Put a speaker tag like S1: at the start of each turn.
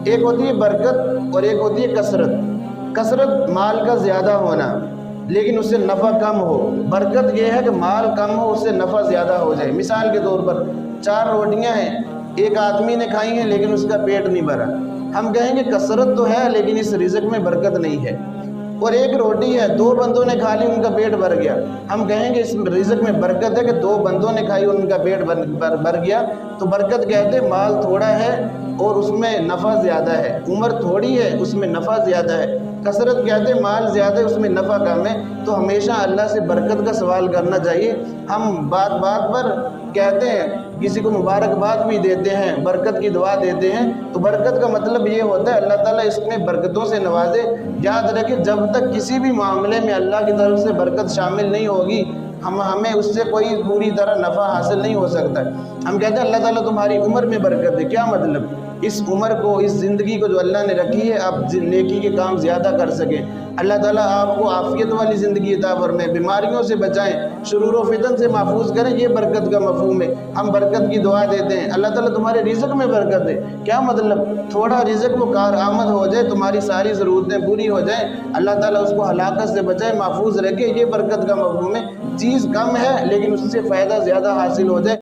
S1: ایک ہوتی ہے برکت اور ایک ہوتی ہے کثرت۔ کثرت مال کا زیادہ ہونا لیکن اس سے نفع کم ہو، برکت یہ ہے کہ مال کم ہو اس سے نفع زیادہ ہو جائے۔ مثال کے طور پر 4 روٹیاں ہیں، ایک آدمی نے کھائی ہیں لیکن اس کا پیٹ نہیں بھرا، ہم کہیں گے کثرت تو ہے لیکن اس رزق میں برکت نہیں ہے۔ اور ایک روٹی ہے، 2 بندوں نے کھا لی ان کا پیٹ بھر گیا، ہم کہیں گے اس رزق میں برکت ہے کہ 2 بندوں نے کھائی اور ان کا پیٹ بھر گیا۔ تو برکت کہتے ہیں مال تھوڑا ہے اور اس میں نفع زیادہ ہے، عمر تھوڑی ہے اس میں نفع زیادہ ہے۔ کثرت کہتے ہیں مال زیادہ ہے اس میں نفع کم ہے۔ تو ہمیشہ اللہ سے برکت کا سوال کرنا چاہیے۔ ہم بات بات پر کہتے ہیں، کسی کو مبارکباد بھی دیتے ہیں، برکت کی دعا دیتے ہیں، تو برکت کا مطلب یہ ہوتا ہے اللہ تعالیٰ اس میں برکتوں سے نوازے۔ یاد رکھیں جب تک کسی بھی معاملے میں اللہ کی طرف سے برکت شامل نہیں ہوگی ہمیں اس سے کوئی پوری طرح نفع حاصل نہیں ہو سکتا۔ ہم کہتے ہیں اللہ تعالیٰ تمہاری عمر میں برکت دے، کیا مطلب؟ اس عمر کو، اس زندگی کو جو اللہ نے رکھی ہے آپ نیکی کے کام زیادہ کر سکیں۔ اللہ تعالیٰ آپ کو عافیت والی زندگی عطا فرمائے، بیماریوں سے بچائیں، شرور و فتن سے محفوظ کریں، یہ برکت کا مفہوم ہے۔ ہم برکت کی دعا دیتے ہیں، اللہ تعالیٰ تمہارے رزق میں برکت دے، کیا مطلب؟ تھوڑا رزق وہ کارآمد ہو جائے، تمہاری ساری ضرورتیں پوری ہو جائیں، اللہ تعالیٰ اس کو ہلاکت سے بچائے، محفوظ رکھے، یہ برکت کا مفہوم ہے۔ چیز کم ہے لیکن اس سے فائدہ زیادہ حاصل ہو جائے۔